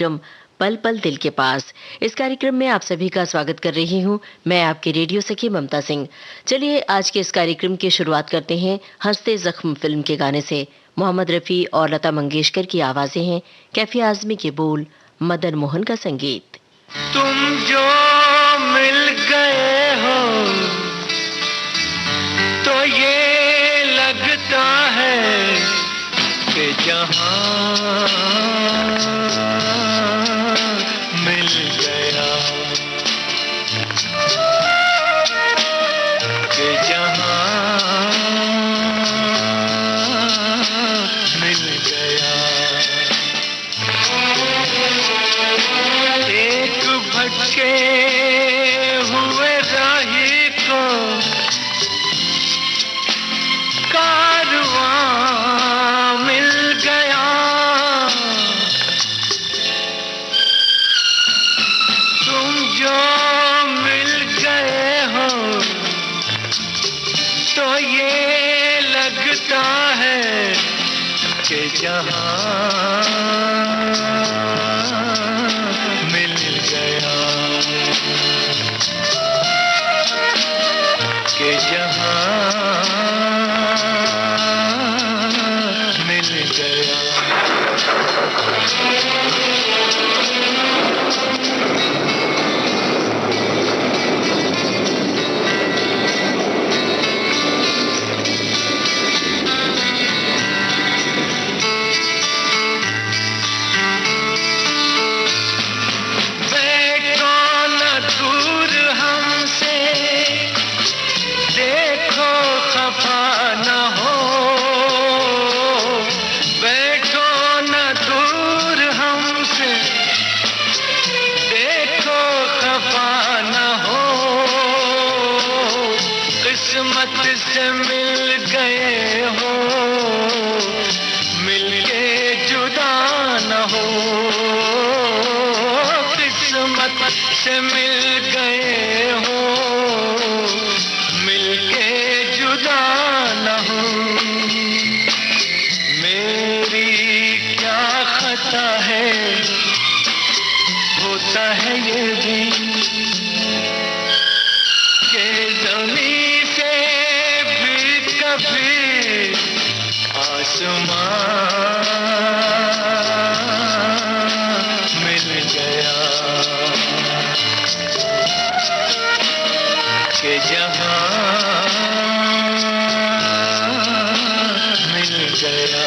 कार्यक्रम पल पल दिल के पास। इस कार्यक्रम में आप सभी का स्वागत कर रही हूं मैं आपके रेडियो सखी ममता सिंह। चलिए आज के इस कार्यक्रम की शुरुआत करते हैं हंसते जख्म फिल्म के गाने से। मोहम्मद रफी और लता मंगेशकर की आवाजें हैं, कैफी आजमी के बोल, मदन मोहन का संगीत। तुम जो मिल गए हो तो ये लगता है कि जहां मिल गया, कि जहां मिल गया। एक भटके हुए राही को कारवां मिल गया। तुम जो मिल गए हो तो ये लगता है कि जहां मिल गया, कि जहां मिल गया। किस्मत से मिल गए हो, मिलके जुदा न हो। किस्मत से मिल गए हो, मिलके जुदा न हो। मेरी क्या खता है, होता है ये भी कि ज़मीन से भी कभी आसमां मिल गया, कि जहां मिल गया।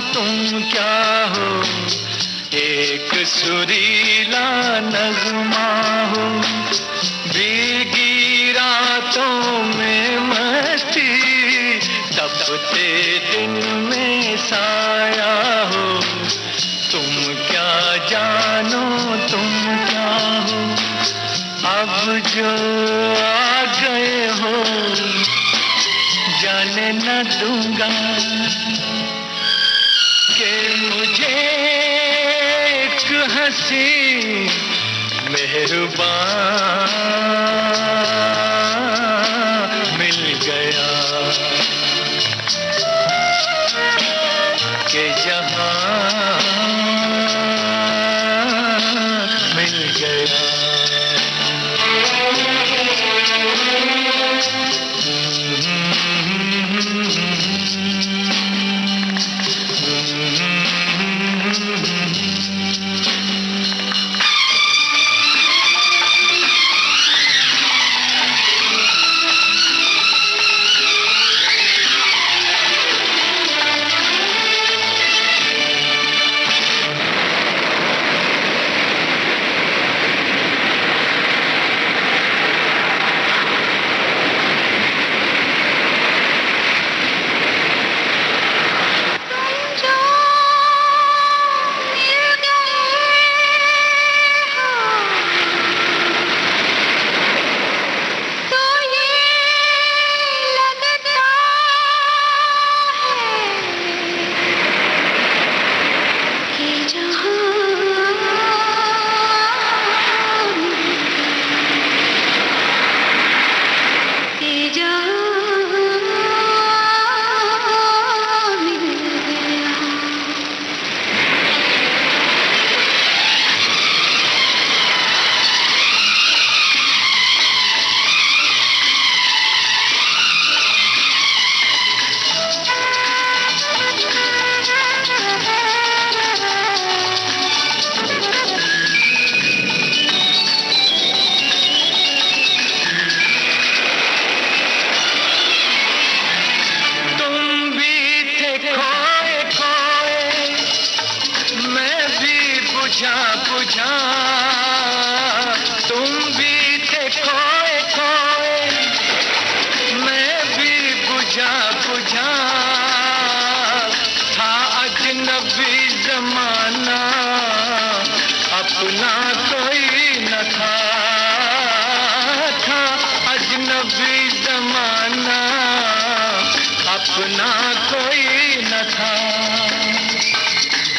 तुम क्या हो, एक सुरीला नगमा हो, भीगी रातों में मस्ती, तपते दिन में साया हो। तुम क्या जानो, तुम क्या हो, अब जो आ गए हो, जाने न दूंगा कि मुझे एक हंसी मेहरबान मिल गया, कि जहां मिल गया। अपना कोई न था, था अजनबी जमाना, अपना कोई न था।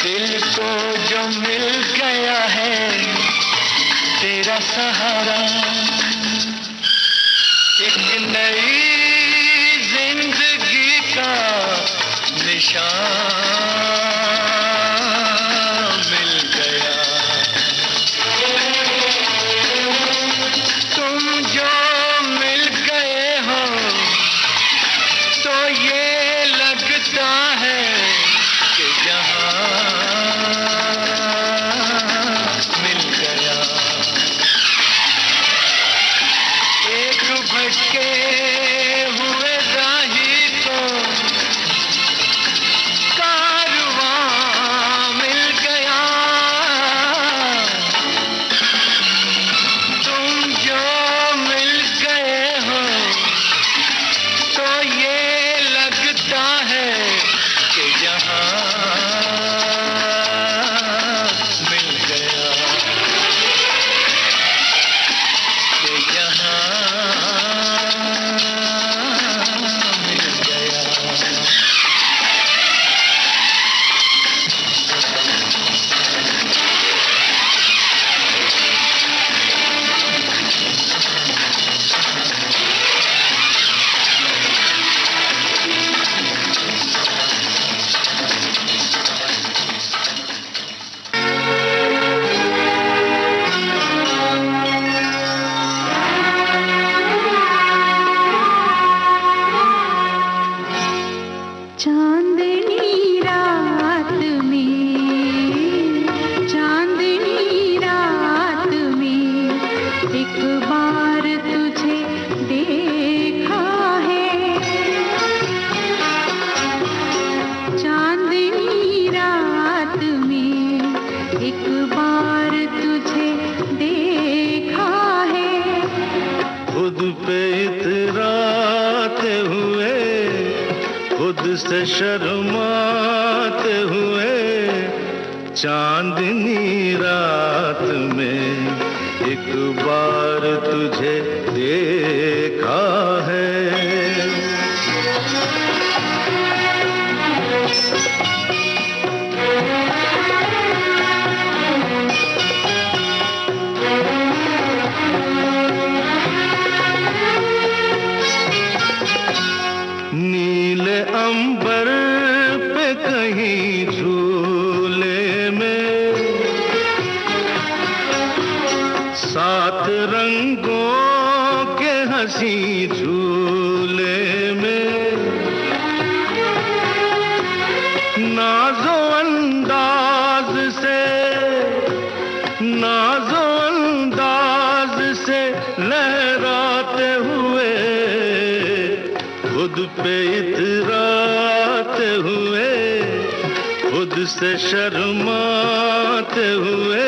दिल को जो मिल गया है तेरा सहारा, एक नई जिंदगी का निशान मिल गया। तुम जो मिल गए हो तो ये लगता है कि जहां मिल गया। एक भटके हुए राही को कारवां मिल गया। तुम जो मिल गए हो तो ये लगता है कि जहां मिल गया, कि जहां मिल गया। चांदनी रात में, चांदनी रात में एक बार तुझे देखा है। चांदनी रात में एक बार तुझे देखा है। खुद पे इतराते हुए, खुद से शर्माते हुए, चांदनी रात में एक बार तुझे देखा है। नीले अंबर पे कहीं झूले में, सात रंगों के हंसी झूले में, नाजो अंदाज से, नाजो अंदाज से लहराते हुए, खुद पे इतराते हुए, खुद से शर्माते हुए,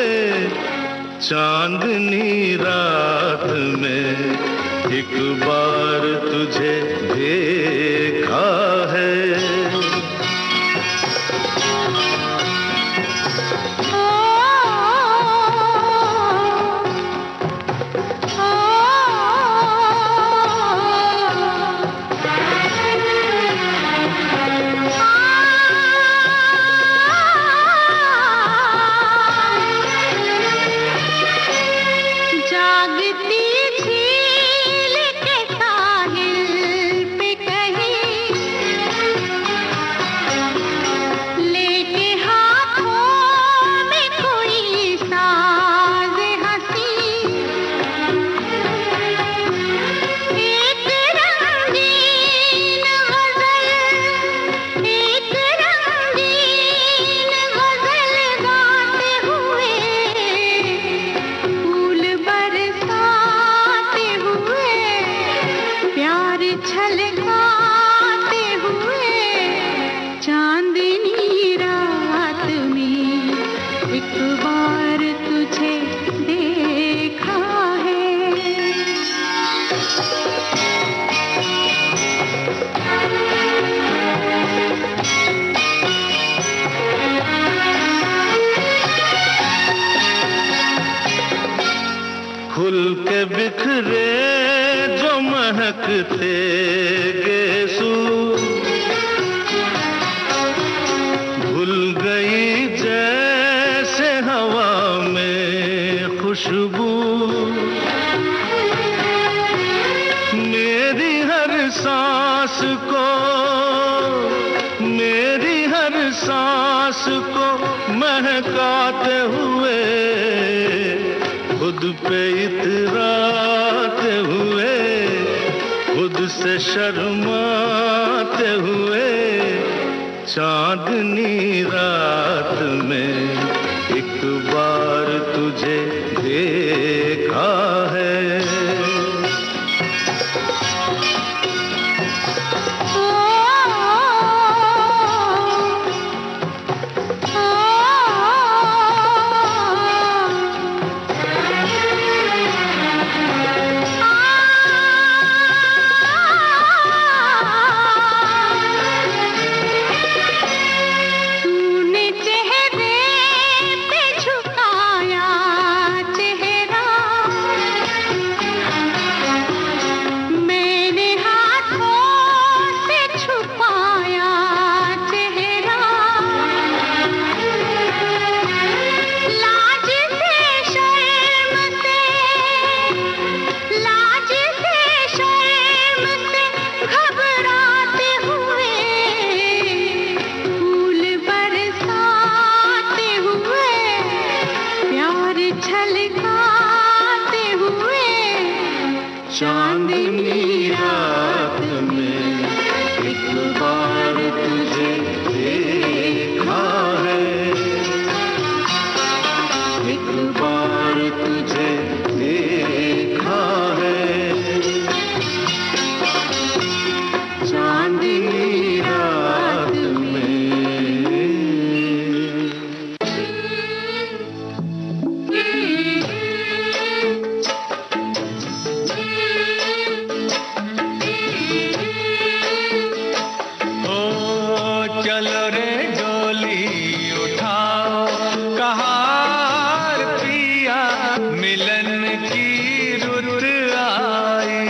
चांदनी रात में एक बार तुझे देखा है। जागती झील के साहिल पे कहीं महकते गेसू, भूल गई जैसे हवा में खुशबू, मेरी हर सांस को, मेरी हर सांस को महकाते हुए, खुद पे इतराते हुए, खुद से शर्माते हुए, चांदनी रात में एक बार तुझे देखा है। चांदनी रात में एक बार तुझे देखा है, एक बार तुझे देखा है, चांदनी रात में। चलो रे डोली उठाओ कहार पिया, मिलन की रुत आई।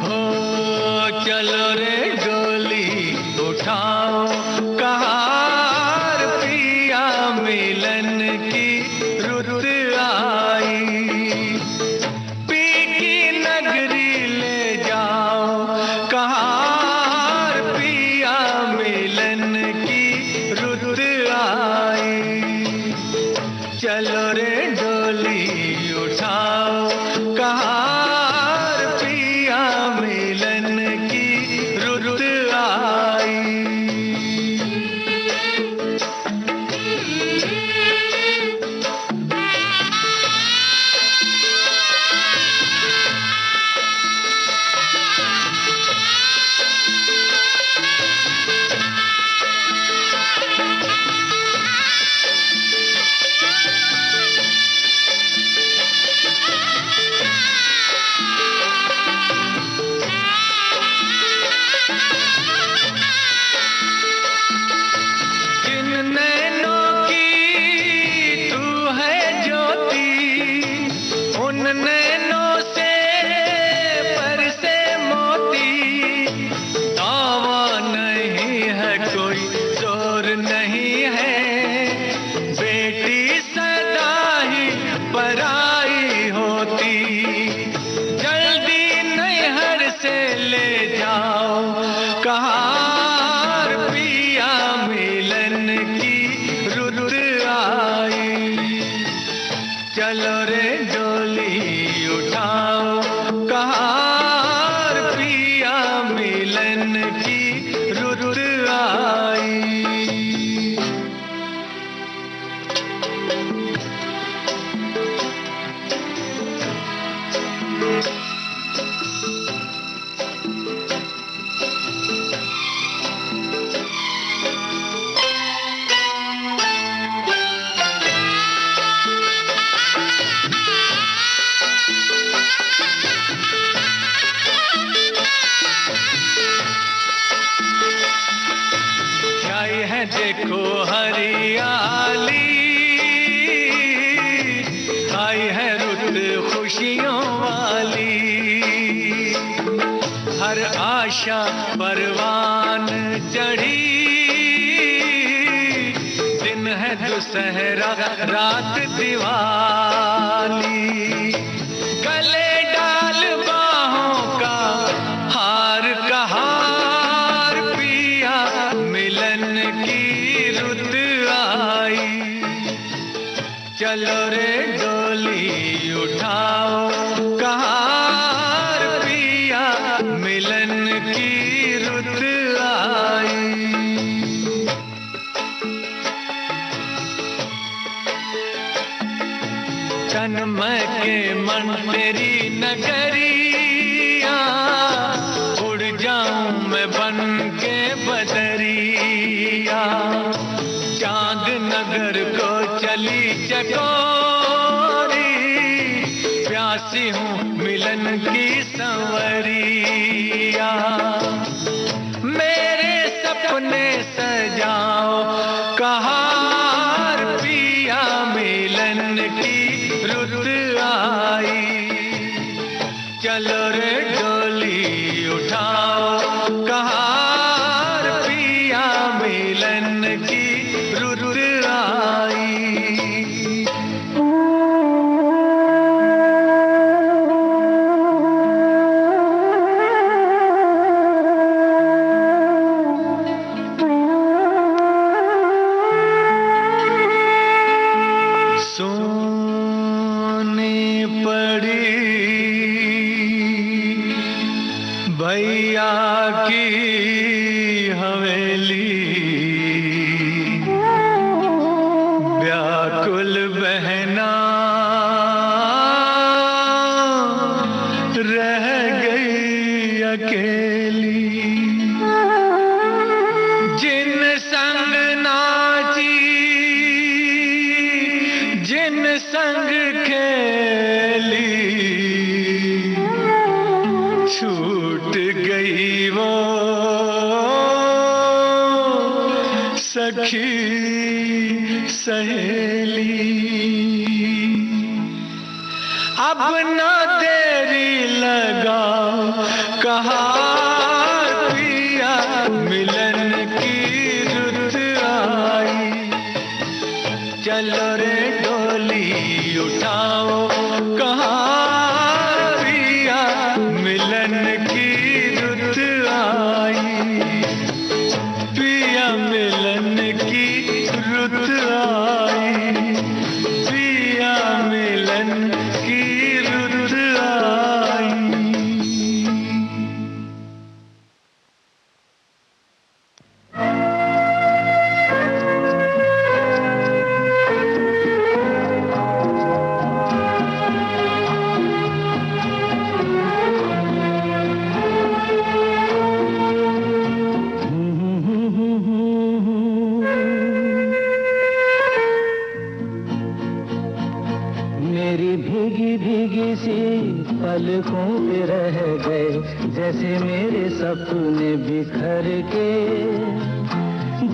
हो चलो रे डोली उठाओ कहार पिया, मिलन की रुत आई। कहार पिया, मिलन की रुत आई। चलो रे डोली उठाओ कहार पिया, मिलन की रुत आई। नैनों से बरसे मोती, दावा नहीं है कोई जोर नहीं है, बेटी सदा ही पराई होती। जल्दी नैहर से ले जाओ कहार पिया, मिलन की रुत आई। चलो रे डोली उठाओ कहार पिया, मिलन की रुत आई। देखो हरियाली, आशा परवान चढ़ी, दिन है दुसहरा रात दिवाली, गले डाल बाहों का हार का हार पिया, मिलन की रुत आई। चलो रे डोली उठाओ कहार पिया, मिलन की रुत आई। तन्मय के मन तेरी नगरिया, उड़ जाऊं मैं बन के बदरिया, चांद नगर को चली चकोरी, प्यासी हूँ मिलन की संवरिया। मेरे सपने सजाओ कहार पिया, मिलन की रुत आई। चलो रे डोली उठाओ कहार पिया, मिलन की रुत आई। भैया की हवेली, व्याकुल बहना रह गई अकेली, जिन संग नाची जिन संग खेली, छूट गई वो सखी सहेली। अब ना देरी लगाओ कहार पिया, मिलन की रुत आई। चलो रे डोली उठाओ कहार पिया, मिलन की रुत आई। पिया मिलन की रुत आई, पिया मिलन की रुत आई। पलकों पे रह गए जैसे मेरे सपने बिखर के,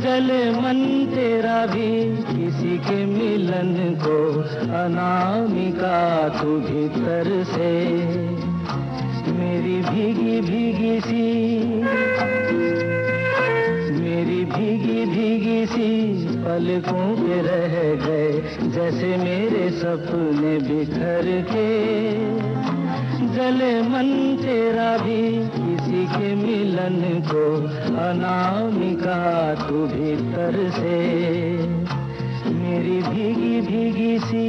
जले मन तेरा भी किसी के मिलन को, अनामिका तू भीतर से मेरी भीगी भीगी सी, मेरी भीगी भीगी सी पलकों पे रह गए जैसे मेरे सपने बिखर के, जले मन तेरा भी किसी के मिलन को, अनामिका तू भीतर से मेरी भीगी भीगी सी।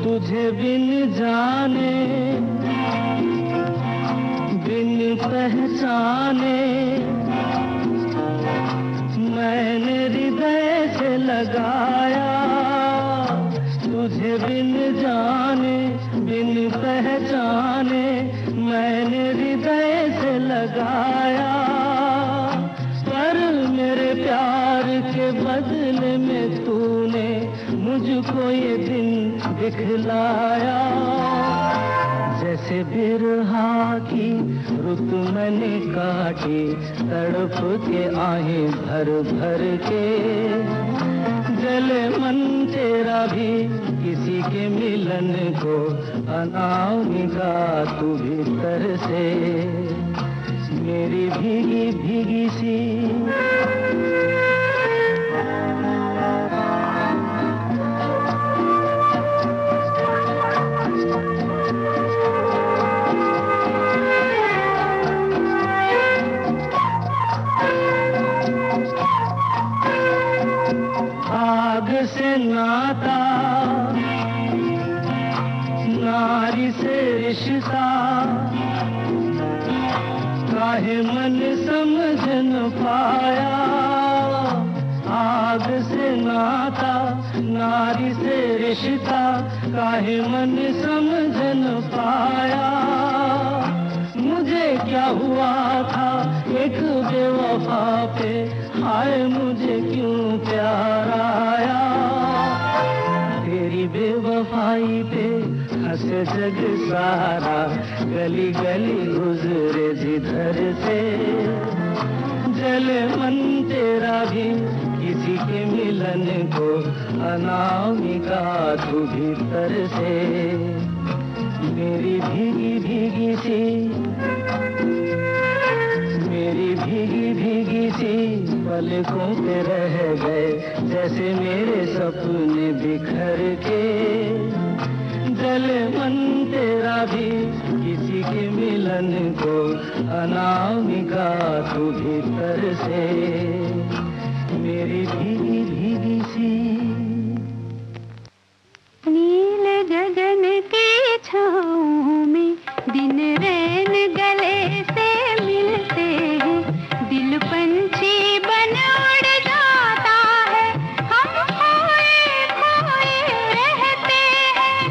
तुझे बिन जाने बिन पहचाने मैंने हृदय से लगाया, तुझे बिन जाने बिन पहचाने मैंने हृदय से लगाया, पर मेरे प्यार के बदले में तूने मुझको ये दिन दिखलाया। जैसे बिरहा की रुत मैंने काटी, तड़प के आहें भर भर के। जले मन तेरा भी किसी के मिलन को, अनामिका तू भीतर से मेरी भीगी भीगी सी। आग से नाता, नारी से रिश्ता, काहे मन समझ न पाया। आग से नाता, नारी से रिश्ता, काहे मन समझ न पाया। मुझे क्या हुआ था एक बेवफा पे, हाय मुझे क्यों प्यार आया। तेरी बेवफाई पे हंसे जग सारा, गली गली गुजरे जिधर से। जले मन तेरा भी किसी के मिलन को, अनामिका तू भीतर से मेरी भीगी भीगी सी, मेरी भीगी भीगी सी पलकों पे रह गए जैसे मेरे सपने बिखर के। जले मन तेरा भी किसी के मिलन को, अनामिका तू भीतर से मेरी भीगी भीगी सी। नील गगन की छाँव में दिन रैन गले से मिलते हैं, दिल पंछी बन उड़ जाता है, हम खोए खोए रहते हैं।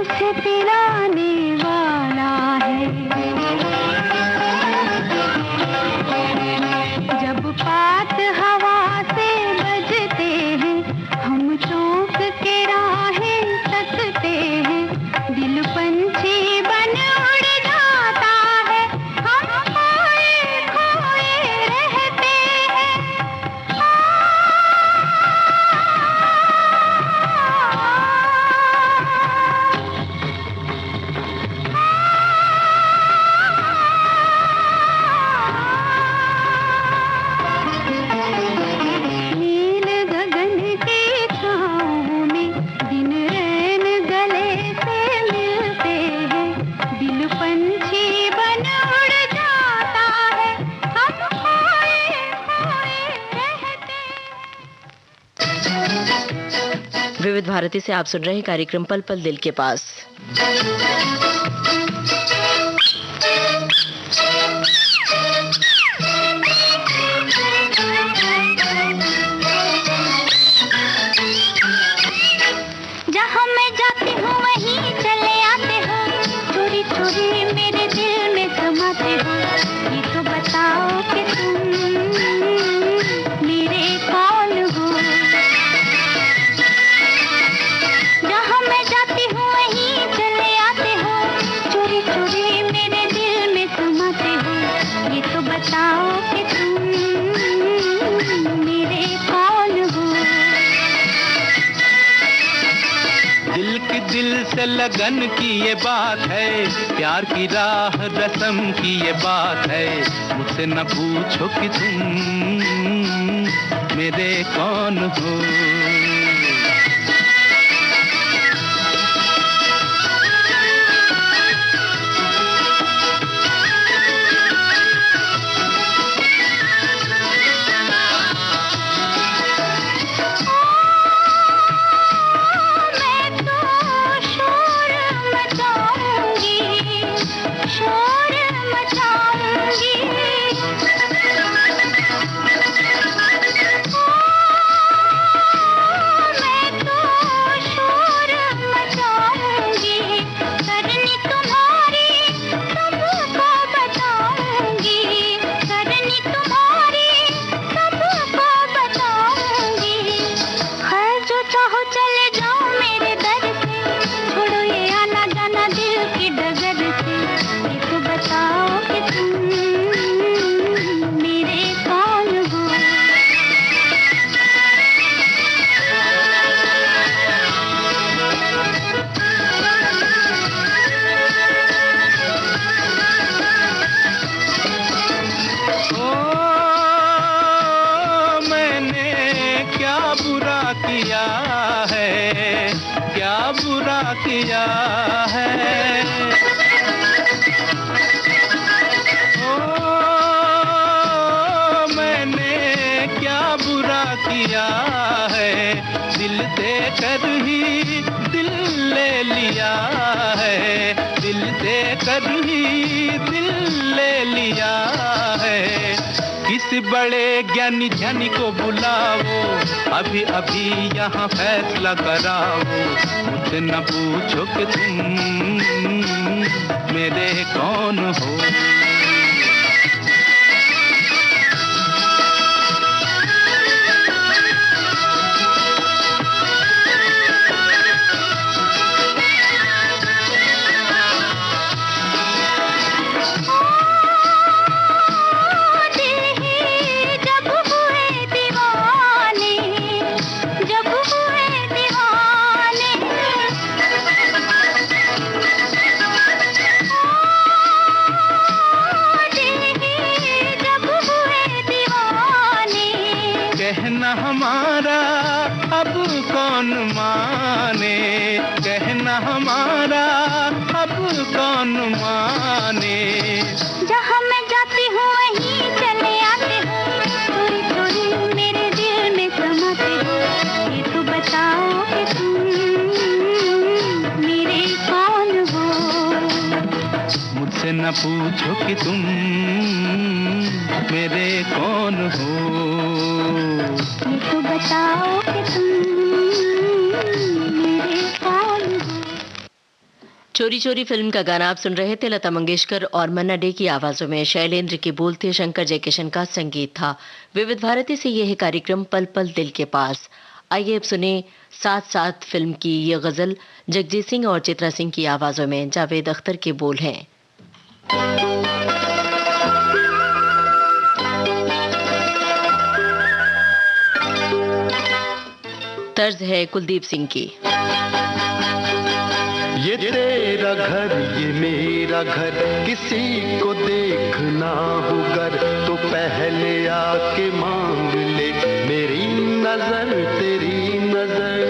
से पिलाने वाला है। जब पात हवा से बजते हैं, हम चौंक के राहें तकते हैं, दिल पंछी बन उड़ जाता है, हम खोए खोए रहते हैं। नील गगन की छाँव में दिन रैन गले से मिलते हैं, दिल पंछी बन उड़ जाता है, हम खोए खोए रहते हैं। विविध भारती से आप सुन रहे हैं कार्यक्रम पल पल दिल के पास। जहाँ मैं जाती हूँ वहीं चले आते हो, चोरी चोरी मेरे दिल में समाते हो, ये तो बताओ कि तुम मेरे कौन हो। जहाँ मैं जाती हूँ वहीं चले आते हो, चोरी चोरी मेरे दिल में समाते हो, ये तो बताओ कि तुम मेरे कौन हो। दिल की दिल से लगन की ये बात है, प्यार की राह रस्म की ये बात है। मुझसे न पूछो कि तुम मेरे कौन हो। मैं तो शोर मचाऊंगी, शोर मचाऊंगी। मैं तो शोर मचाऊंगी, करनी तुम्हारी सबको बताऊंगी, करनी तुम्हारी सबको बताऊंगी। खैर जो चाहो चले जाओ मेरे दर से, छोड़ो ये आना जाना दिल की डगर से, ये तो बताओ कि तुम मेरे कौन हो। ओ मैंने क्या बुरा किया है, क्या बुरा किया है। ओ मैंने क्या बुरा किया है, दिल देकर ही दिल ले लिया है, दिल देकर ही दिल ले लिया है। किसी बड़े ज्ञानी ध्यानी को बुलाओ, अभी अभी यहाँ फैसला कराओ। मुझसे न पूछो कि तुम मेरे कौन हो। दिल ही जब हुए दीवाने, जब हुए दीवाने। दिल ही जब हुए दीवाने। कहना हमारा अब कौन माने, कहना हमारा अब कौन माने। जहाँ मैं जाती हूँ वहीं चले आते हो, चोरी चोरी मेरे दिल में समाते हो, ये तो बताओ कि तुम मेरे कौन हो। मुझसे न पूछो कि तुम मेरे कौन हो। ये तो बताओ कि तुम मेरे कौन हो। चोरी चोरी फिल्म का गाना आप सुन रहे थे। लता मंगेशकर और मन्ना डे की आवाजों में शैलेंद्र के बोल थे, शंकर जयकिशन का संगीत था। विविध भारती से यह कार्यक्रम पल पल दिल के पास। आइए अब सुने साथ साथ फिल्म की ये गजल जगजीत सिंह और चित्रा सिंह की आवाजों में। जावेद अख्तर के बोल हैं, तर्ज है कुलदीप सिंह की। ये तेरा घर ये मेरा घर, किसी को देखना हो घर तो पहले आके मांग ले मेरी नजर तेरी नजर।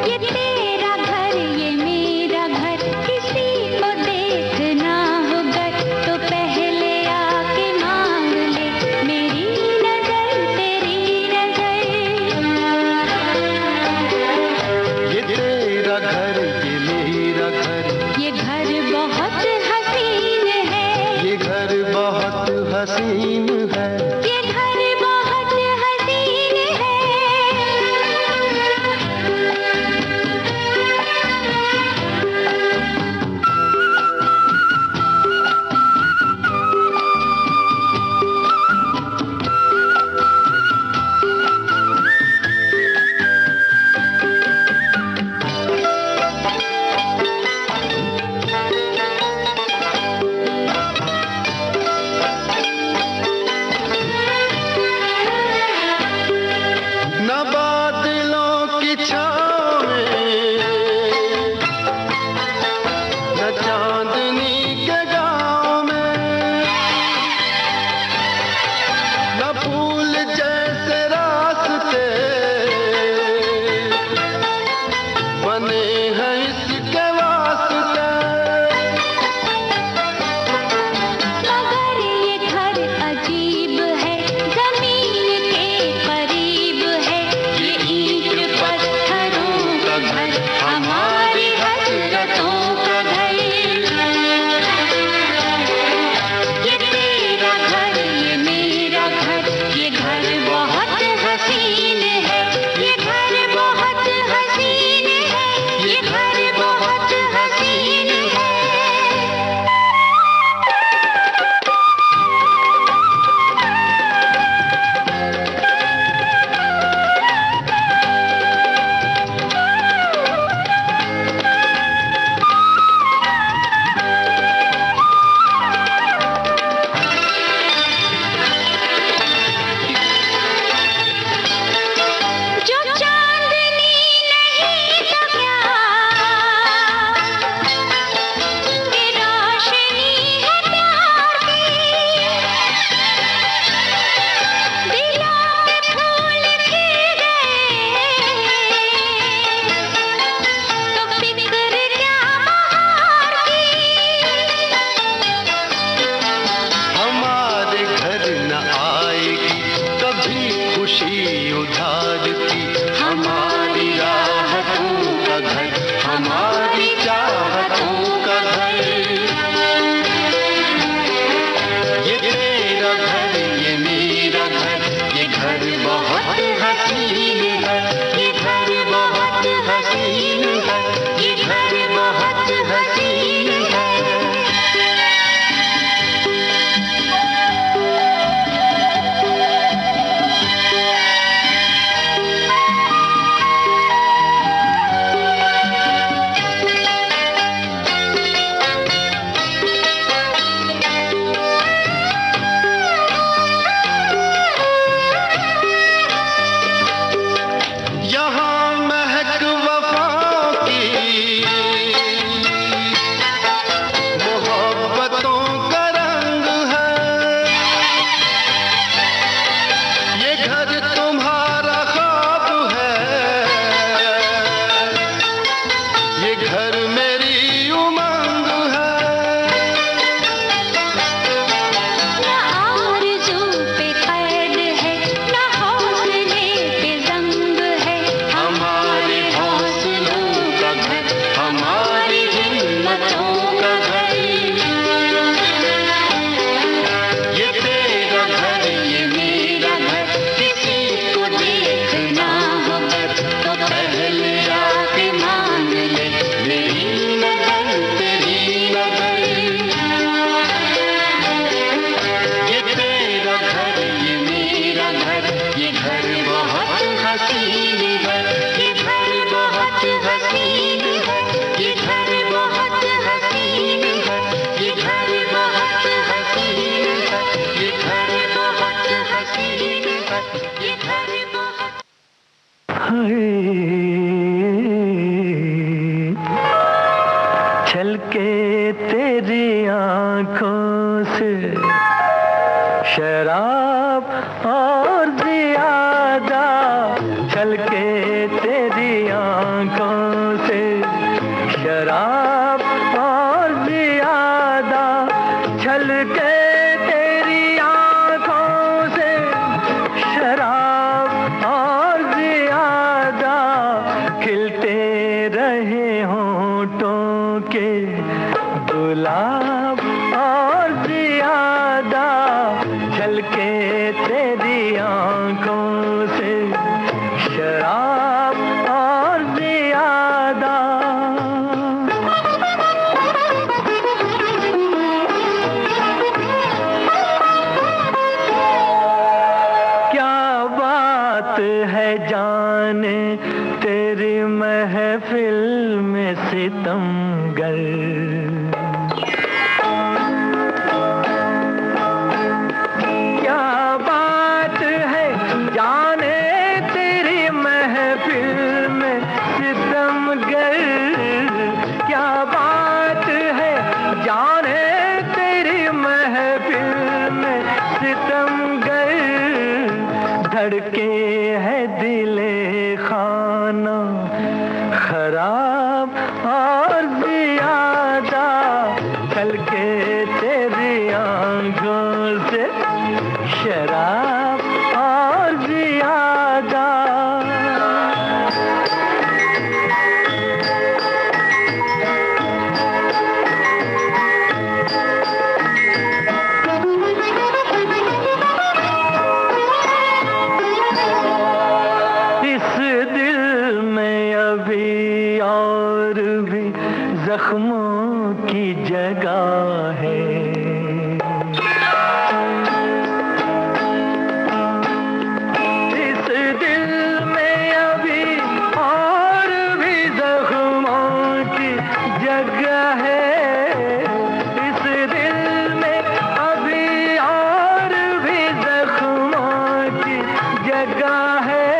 ये तेरा घर ये मेरा घर, किसी को देखना हो घर तो पहले आके मांग ले मेरी नजर तेरी नजर। ये तेरा घर ये मेरा घर, ये घर बहुत हसीन है, ये घर बहुत हसीन है, ये घर बहुत हसीन है। न बादलों की छाँव में न चांदनी के गाँव में, न फूल जैसे रास्ते बने हैं इसके वास्ते। मगर ये घर अजीब है, जमीन के करीब है, ये ईंट पत्थरों का घर, हमारी हसरतों का घर। ये तेरा घर ये मेरा घर, ये घर बहुत हसीन है, ये घर बहुत हसीन है, ये घर बहुत हसीन है। छलके तेरी आंखों से शराब और ज्यादा, छलके तेरी आंखों से शराब और ज्यादा, छलके तेरी आंखों से शराब और ज्यादा, खिलते रहे होंठों के गुलाब और ज्यादा, छलके तेरी आंखों से शराब और ज्यादा। क्या बात है जाने तेरी महफिल में सितमगर, क्या बात है जाने तेरी महफिल में सितमगर, क्या बात है जाने तेरी महफिल में सितमगर, धड़के है दिले खाना खराब और ज्यादा, छलके तेरी आंखों से शराब और ज्यादा। इस दिल में अभी और भी जख्मों की जगह है, इस दिल में अभी और भी जख्मों की जगह है, इस दिल में अभी और भी जख्मों की जगह है,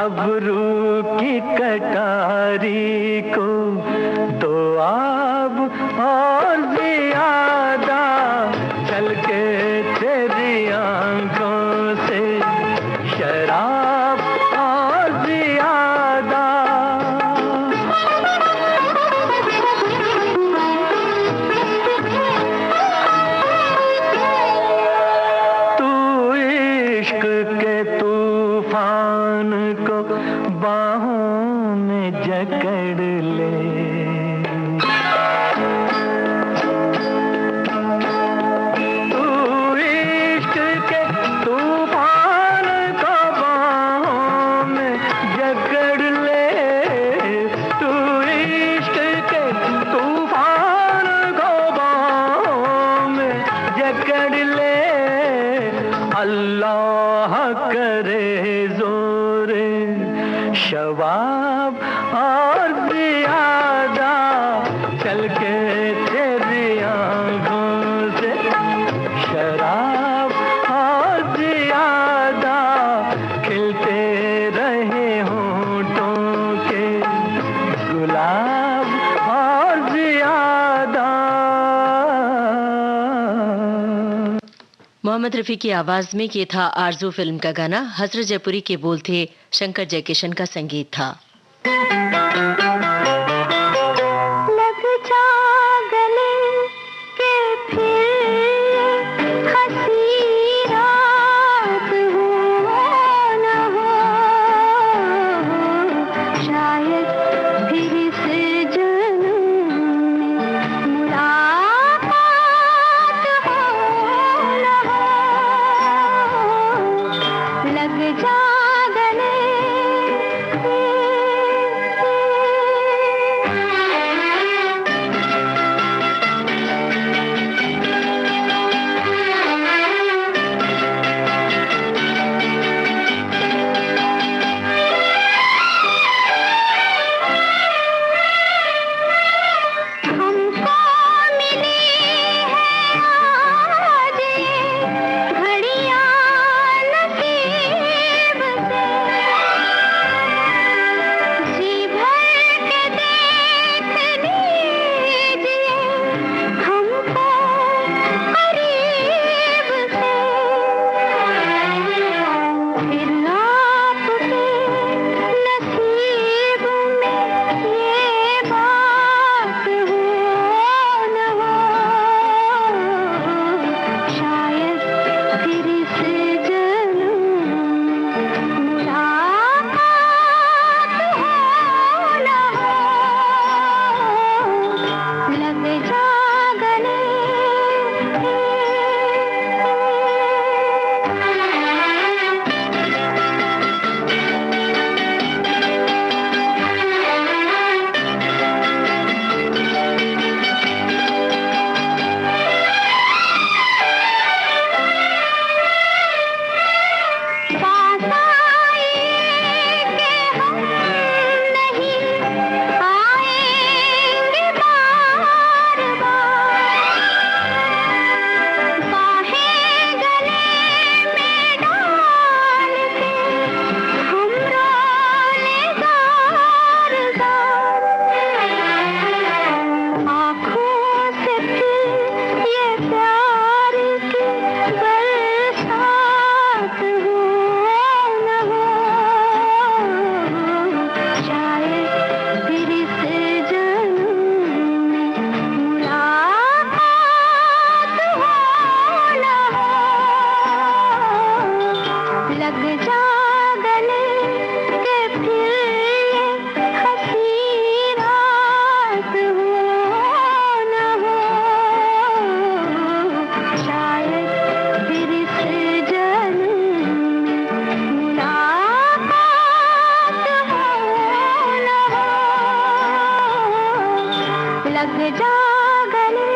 अबरू की कटारी को तो आब और ज्यादा, छलके तेरी आंखों से शराब और ज्यादा। तू इश्क के तूफान को बाहों में जकड़ ले, तू इश्क के तूफान को बाहों में जकड़ ले, तू इश्क के तूफान को बाहों में जकड़ ले, अल्लाह करे जोरे शबाब और ज्यादा, छलके तेरी आंखों से शराब और ज्यादा, खिलते रहे होंठों के गुलाब और ज्यादा। मोहम्मद रफ़ी की आवाज में ये था आरज़ू फिल्म का गाना। हजरत जयपुरी के बोल थे, शंकर जयकिशन का संगीत था। लग जा गले के फिर हंसी रात हो न हो, शायद फिर इस जन्म में मुलाकात हो न हो, लग जा गले लग जा गले।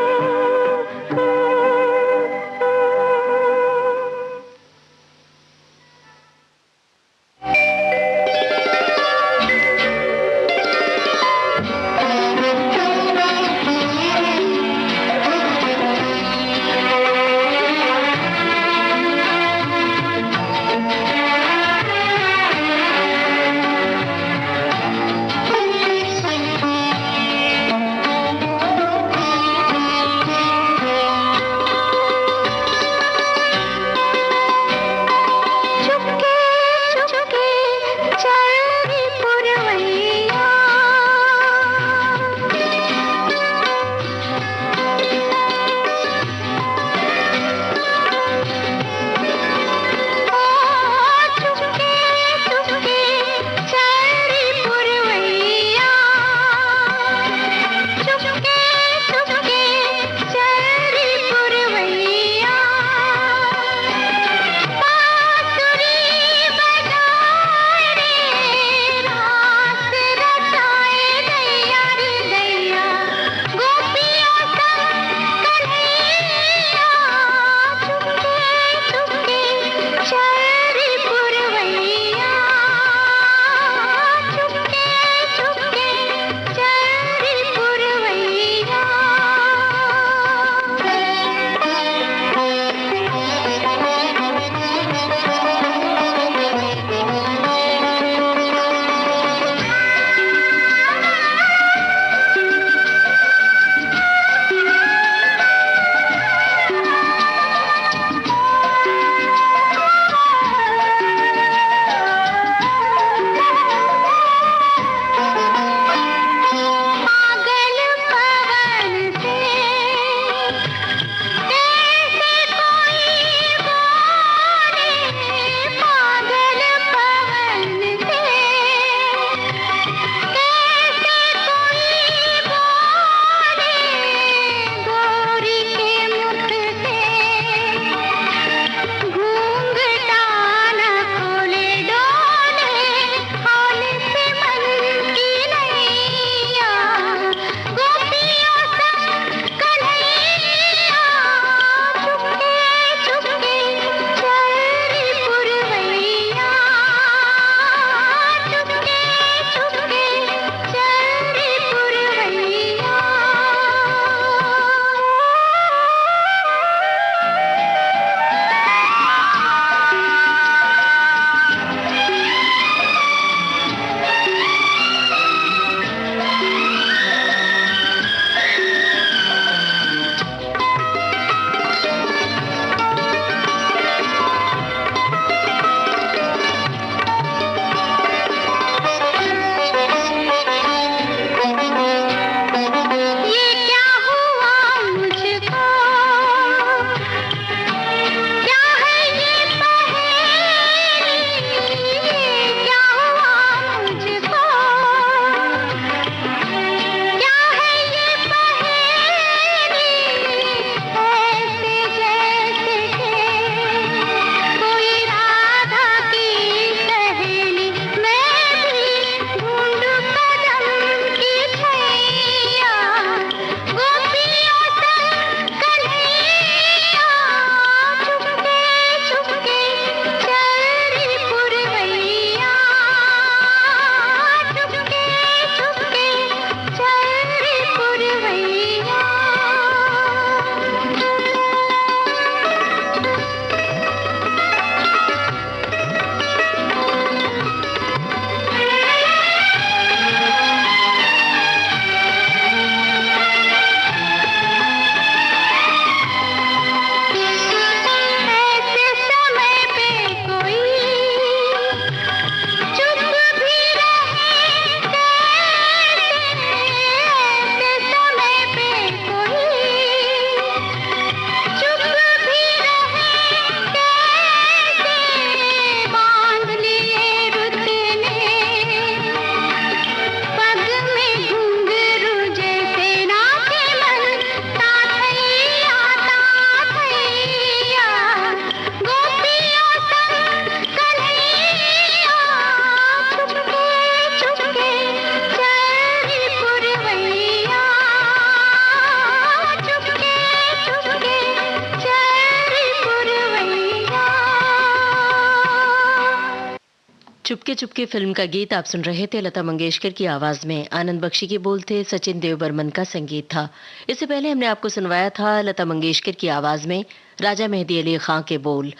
चुपके चुपके फिल्म का गीत आप सुन रहे थे। लता मंगेशकर की आवाज में आनंद बख्शी के बोल थे, सचिन देव बर्मन का संगीत था। इससे पहले हमने आपको सुनवाया था लता मंगेशकर की आवाज में राजा मेहदी अली खां के बोल,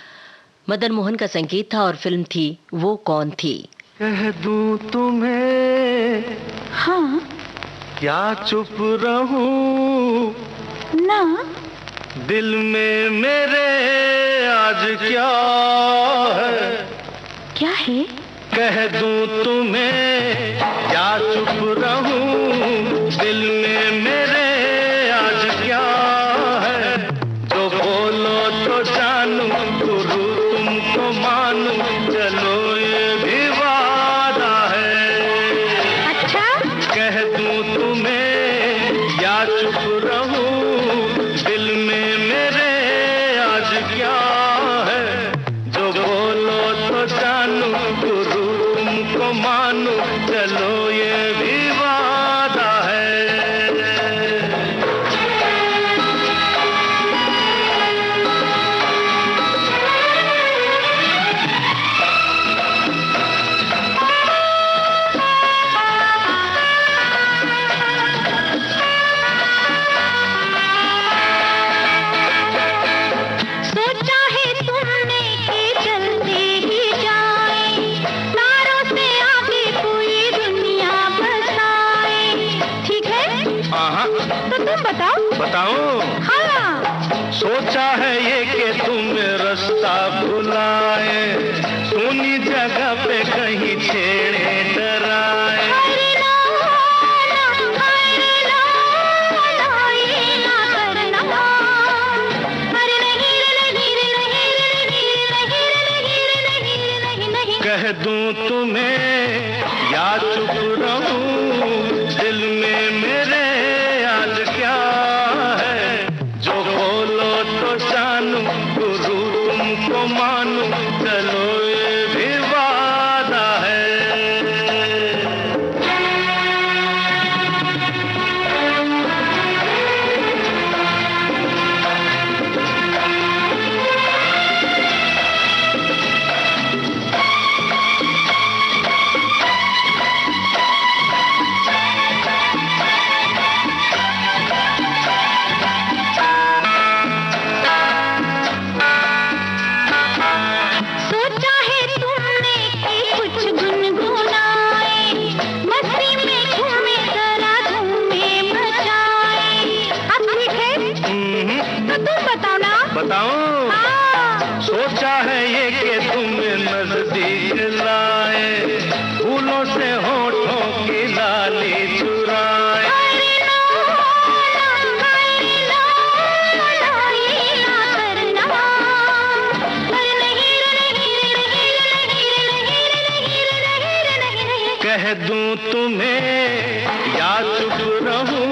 मदन मोहन का संगीत था और फिल्म थी वो कौन थी। कह दूं तुम्हें हाँ क्या चुप रहूं, ना दिल में मेरे आज क्या है। क्या है? कह दूं तुम्हें क्या चुप रहूं, दिल में मेरे आज क्या है। जो बोलो तो जानूं, गुरु तुमको मानूं, चलो ये भी वादा है। अच्छा कह दूं तुम्हें या चुप रहूं, दिल में मेरे आज क्या है। जो बोलो तो जानूं, गुरु तुमको मानूं, चलो ये भी वादा है। सोचा है तुमने कि चलते ही जाए, तारों से आगे कोई दुनिया बसाए। ठीक है हाँ तो तुम बताओ। बताओ। हाँ सोचा है ये कि तुम रास्ता भुलाए, सुनी जगह पे कहीं छेड़े डराए। हरे ना हरे ना ये ना करना। हरे नहीं रे नहीं रे नहीं रे नहीं रे नहीं रे नहीं नहीं। कह दूं तुम्हें या चुप रहूं, दिल में मेरे आज क्या है। जो बोलो तो जानूं, गुरु तुमको मानूं, चलो ये भी वादा है। सोचा है तुमने कि कुछ गुनगुनाए, मस्ती में घूमे जरा धूमे मचाए। अब ठीक है तो तुम बताओ ना। बताऊं। हाँ सोचा है ये कि तुम नजदीक लाए, फूलों से होठों की लाली चुराए। हरे ना ये ना करना। हरे नहीं रे नहीं रे नहीं रे नहीं रे नहीं रे नहीं रे नहीं रे। कह दूं तुम्हें या चुप रहूं,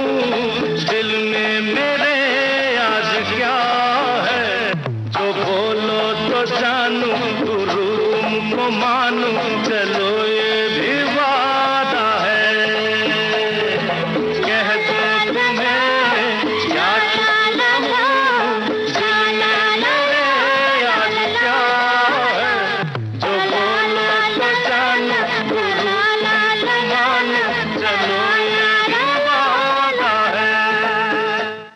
दिल में मेरे आज क्या है। जो बोलो तो जानूं, गुरु तुमको मानूं, चलो ये भी वादा है। कह दूं तुम्हें या चुप रहूं, दिल में मेरे आज क्या है। जो बोलो तो जानूं, गुरु तुमको मानूं, चलो ये भी वादा है।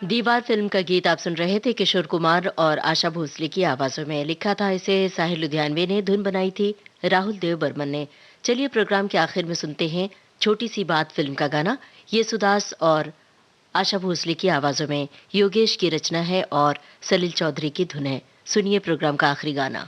दीवार फिल्म का गीत आप सुन रहे थे। किशोर कुमार और आशा भोसले की आवाजों में लिखा था इसे साहिल लुधियानवे ने, धुन बनाई थी राहुल देव बर्मन ने। चलिए प्रोग्राम के आखिर में सुनते हैं छोटी सी बात फिल्म का गाना। ये सुदास और आशा भोसले की आवाजों में योगेश की रचना है और सलील चौधरी की धुन है। सुनिए प्रोग्राम का आखिरी गाना।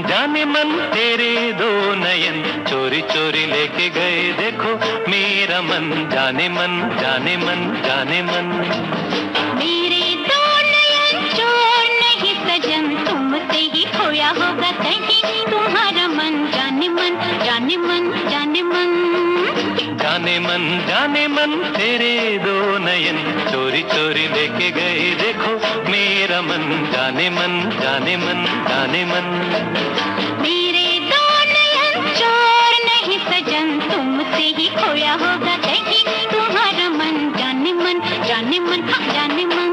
जाने मन तेरे दो नयन चोरी चोरी लेके गए देखो मेरा मन। जाने मन मेरे दो नयन चोर नहीं जाने मन जाने मन। जाने मन तेरे दो नयन चोरी चोरी लेके गए देखो मेरा मन। जाने मन जाने मन जाने मन। मेरे दो नयन चोर नहीं सजन, तुमसे ही खोया होगा कहीं तुम्हारा मन। जाने मन जाने मन हाँ जाने मन।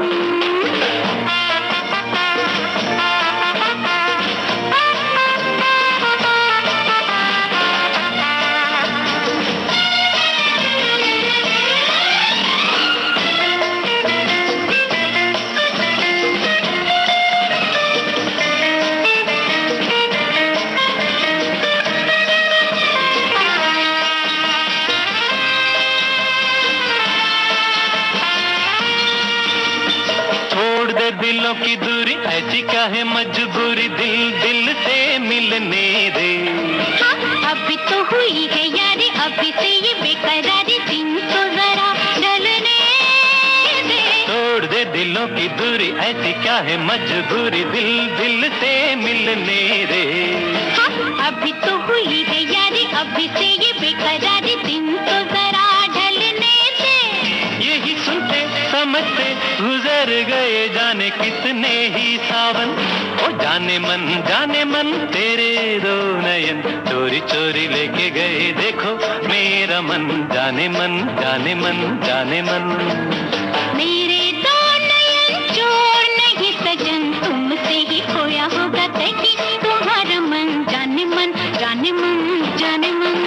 दिलों की दूरी ऐसी क्या है मजबूरी, दिल दिल से मिलने दे। हाँ, अभी तो हुई है यारी, अभी से ये बेकरारी, दिन तो जरा ढलने दे। तोड़ दे दिलों की दूरी ऐसी क्या है मजबूरी, दिल दिल से मिलने दे। हाँ, अभी तो हुई है यारी, अभी से ये बेकरारी, दिन तो जरा ढलने दे। यही सुनते समझते गुजर गए जाने कितने ही सावन। ओ जाने मन तेरे दो नयन चोरी चोरी लेके गए देखो मेरा मन। जाने मन जाने मन जाने मन। मेरे दो नयन चोर नहीं सजन, तुमसे ही खोया होगा कहीं तुम्हारा मन। जाने मन जाने मन जाने मन।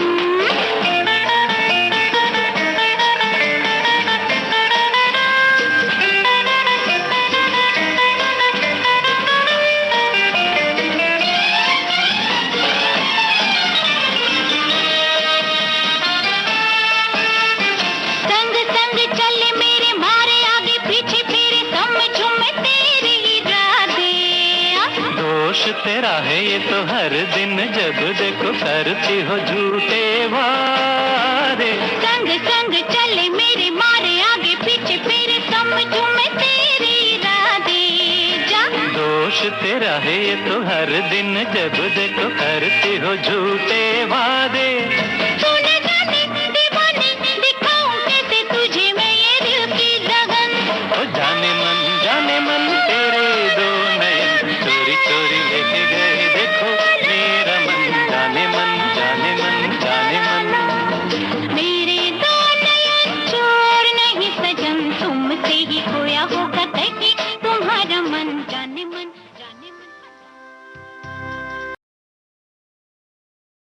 तेरा है ये तो हर दिन जब देखो करती हो झूठे वारे। संग संग चले मेरे मारे आगे पीछे फिरे समझूं मैं तेरी राधे जा। दोष तेरा है ये तो हर दिन जब देखो करती हो झूठे वादे।